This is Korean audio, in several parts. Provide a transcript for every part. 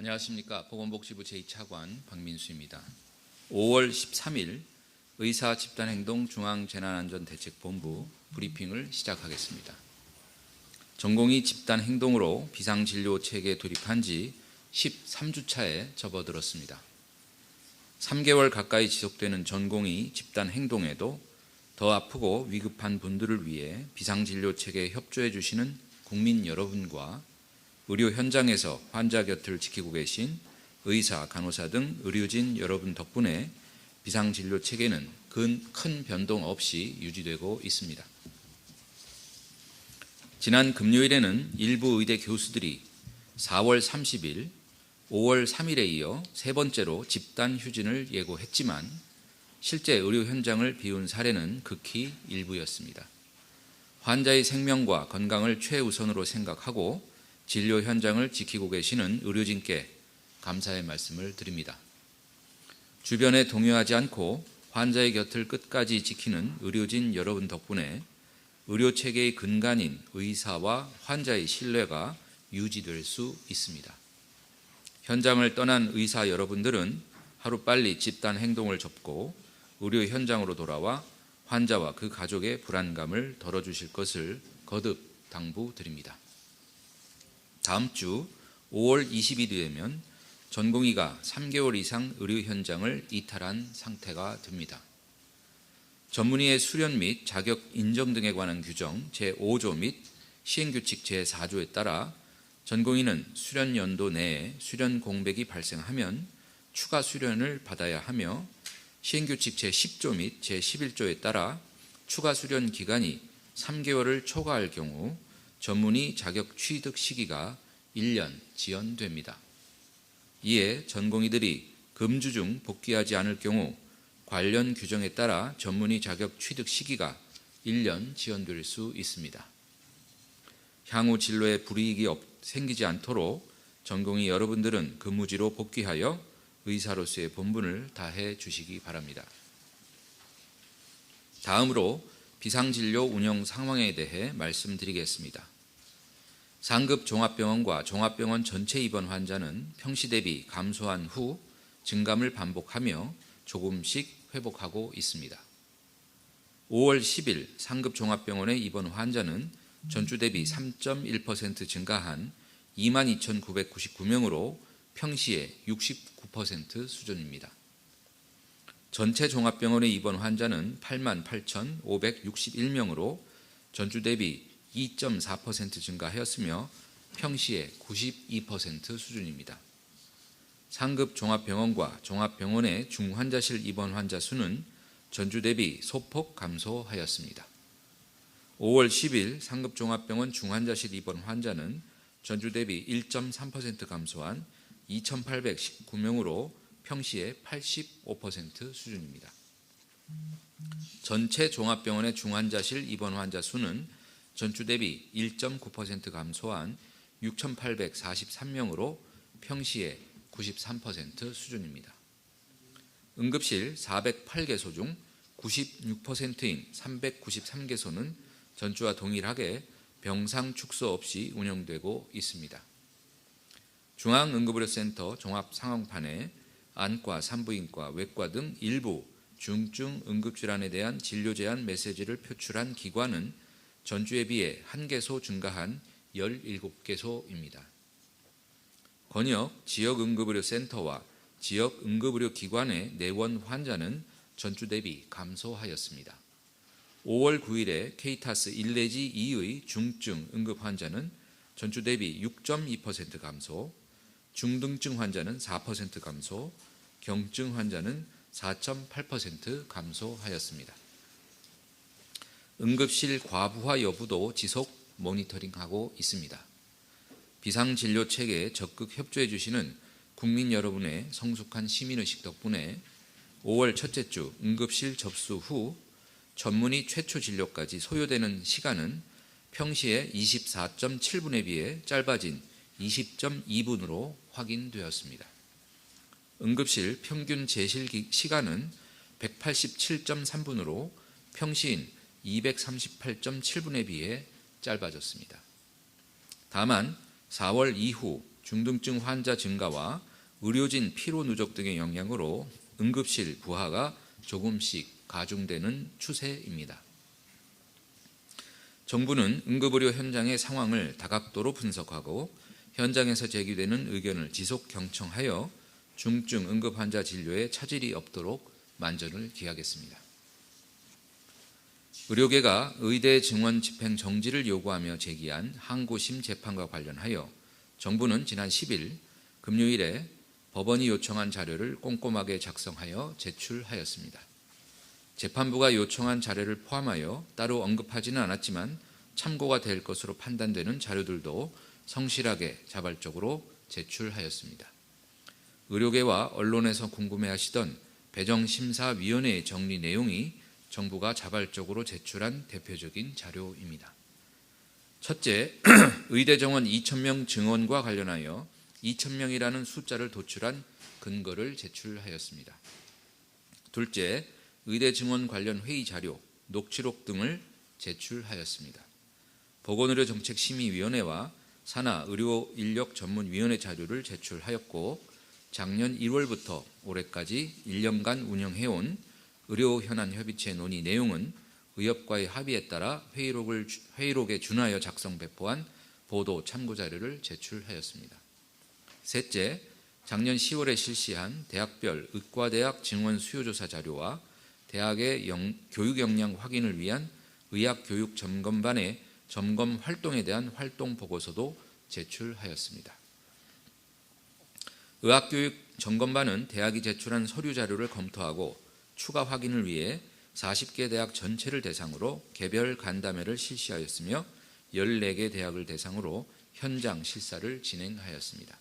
안녕하십니까. 보건복지부 제2차관 박민수입니다. 5월 13일 의사집단행동 중앙재난안전대책본부 브리핑을 시작하겠습니다. 전공의 집단행동으로 비상진료체계에 돌입한 지 13주차에 접어들었습니다. 3개월 가까이 지속되는 전공의 집단행동에도 더 아프고 위급한 분들을 위해 비상진료체계에 협조해 주시는 국민 여러분과 의료 현장에서 환자 곁을 지키고 계신 의사, 간호사 등 의료진 여러분 덕분에 비상진료 체계는 큰 변동 없이 유지되고 있습니다. 지난 금요일에는 일부 의대 교수들이 4월 30일, 5월 3일에 이어 세 번째로 집단 휴진을 예고했지만 실제 의료 현장을 비운 사례는 극히 일부였습니다. 환자의 생명과 건강을 최우선으로 생각하고 진료 현장을 지키고 계시는 의료진께 감사의 말씀을 드립니다. 주변에 동요하지 않고 환자의 곁을 끝까지 지키는 의료진 여러분 덕분에 의료체계의 근간인 의사와 환자의 신뢰가 유지될 수 있습니다. 현장을 떠난 의사 여러분들은 하루빨리 집단 행동을 접고 의료 현장으로 돌아와 환자와 그 가족의 불안감을 덜어주실 것을 거듭 당부드립니다. 다음 주 5월 20일이 되면 전공의가 3개월 이상 의료 현장을 이탈한 상태가 됩니다. 전문의의 수련 및 자격 인정 등에 관한 규정 제5조 및 시행규칙 제4조에 따라 전공의는 수련 연도 내에 수련 공백이 발생하면 추가 수련을 받아야 하며 시행규칙 제10조 및 제11조에 따라 추가 수련 기간이 3개월을 초과할 경우 전문의 자격 취득 시기가 1년 지연됩니다. 이에 전공의들이 금주 중 복귀하지 않을 경우 관련 규정에 따라 전문의 자격 취득 시기가 1년 지연될 수 있습니다. 향후 진로에 불이익이 생기지 않도록 전공의 여러분들은 근무지로 복귀하여 의사로서의 본분을 다해 주시기 바랍니다. 다음으로 비상진료 운영 상황에 대해 말씀드리겠습니다. 상급 종합병원과 종합병원 전체 입원 환자는 평시 대비 감소한 후 증감을 반복하며 조금씩 회복하고 있습니다. 5월 10일 상급 종합병원의 입원 환자는 전주 대비 3.1% 증가한 22,999명으로 평시의 69% 수준입니다. 전체 종합병원의 입원 환자는 88,561명으로 전주 대비 2.4% 증가하였으며 평시의 92% 수준입니다. 상급 종합병원과 종합병원의 중환자실 입원 환자 수는 전주 대비 소폭 감소하였습니다. 5월 10일 상급 종합병원 중환자실 입원 환자는 전주 대비 1.3% 감소한 2,819명으로 평시의 85% 수준입니다. 전체 종합병원의 중환자실 입원 환자 수는 전주 대비 1.9% 감소한 6,843명으로 평시의 93% 수준입니다. 응급실 408개소 중 96%인 393개소는 전주와 동일하게 병상 축소 없이 운영되고 있습니다. 중앙응급의료센터 종합상황판에 안과, 산부인과, 외과 등 일부 중증 응급질환에 대한 진료 제한 메시지를 표출한 기관은 전주에 비해 1개소 증가한 17개소입니다. 권역 지역응급의료센터와 지역응급의료기관의 내원 환자는 전주 대비 감소하였습니다. 5월 9일에 케이타스 1 내지 2의 중증 응급 환자는 전주 대비 6.2% 감소, 중등증 환자는 4% 감소, 경증 환자는 4.8% 감소하였습니다. 응급실 과부하 여부도 지속 모니터링하고 있습니다. 비상진료 체계에 적극 협조해 주시는 국민 여러분의 성숙한 시민의식 덕분에 5월 첫째 주 응급실 접수 후 전문의 최초 진료까지 소요되는 시간은 평시의 24.7분에 비해 짧아진 20.2분으로 확인되었습니다. 응급실 평균 재실 시간은 187.3분으로 평시인 238.7분에 비해 짧아졌습니다. 다만 4월 이후 중등증 환자 증가와 의료진 피로 누적 등의 영향으로 응급실 부하가 조금씩 가중되는 추세입니다. 정부는 응급의료 현장의 상황을 다각도로 분석하고 현장에서 제기되는 의견을 지속 경청하여 중증 응급 환자 진료에 차질이 없도록 만전을 기하겠습니다. 의료계가 의대 증원 집행 정지를 요구하며 제기한 항고심 재판과 관련하여 정부는 지난 10일 금요일에 법원이 요청한 자료를 꼼꼼하게 작성하여 제출하였습니다. 재판부가 요청한 자료를 포함하여 따로 언급하지는 않았지만 참고가 될 것으로 판단되는 자료들도 성실하게 자발적으로 제출하였습니다. 의료계와 언론에서 궁금해하시던 배정심사위원회의 정리 내용이 정부가 자발적으로 제출한 대표적인 자료입니다. 첫째, 의대 정원 2,000명 증원과 관련하여 2,000명이라는 숫자를 도출한 근거를 제출하였습니다. 둘째, 의대 증원 관련 회의 자료, 녹취록 등을 제출하였습니다. 보건의료정책심의위원회와 산하의료인력전문위원회 자료를 제출하였고 작년 1월부터 올해까지 1년간 운영해온 의료현안협의체 논의 내용은 의협과의 합의에 따라 회의록에 준하여 작성 배포한 보도 참고자료를 제출하였습니다. 셋째, 작년 10월에 실시한 대학별 의과대학 증원 수요조사 자료와 대학의 교육 역량 확인을 위한 의학교육 점검반의 점검 활동에 대한 활동 보고서도 제출하였습니다. 의학교육 점검반은 대학이 제출한 서류 자료를 검토하고 추가 확인을 위해 40개 대학 전체를 대상으로 개별 간담회를 실시하였으며 14개 대학을 대상으로 현장 실사를 진행하였습니다.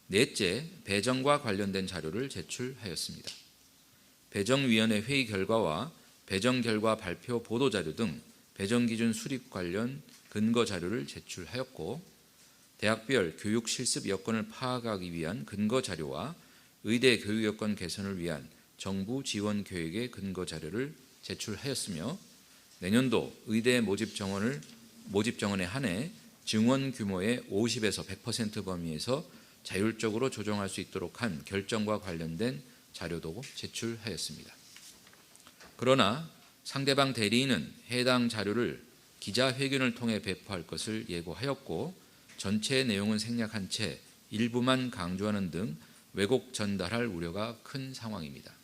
넷째, 배정과 관련된 자료를 제출하였습니다. 배정위원회 회의 결과와 배정 결과 발표 보도자료 등 배정기준 수립 관련 근거 자료를 제출하였고 대학별 교육 실습 여건을 파악하기 위한 근거 자료와 의대 교육 여건 개선을 위한 정부 지원 계획의 근거 자료를 제출하였으며 내년도 의대 모집 정원에 한해 증원 규모의 50에서 100% 범위에서 자율적으로 조정할 수 있도록 한 결정과 관련된 자료도 제출하였습니다. 그러나 상대방 대리인은 해당 자료를 기자회견을 통해 배포할 것을 예고하였고 전체 내용은 생략한 채 일부만 강조하는 등 왜곡 전달할 우려가 큰 상황입니다.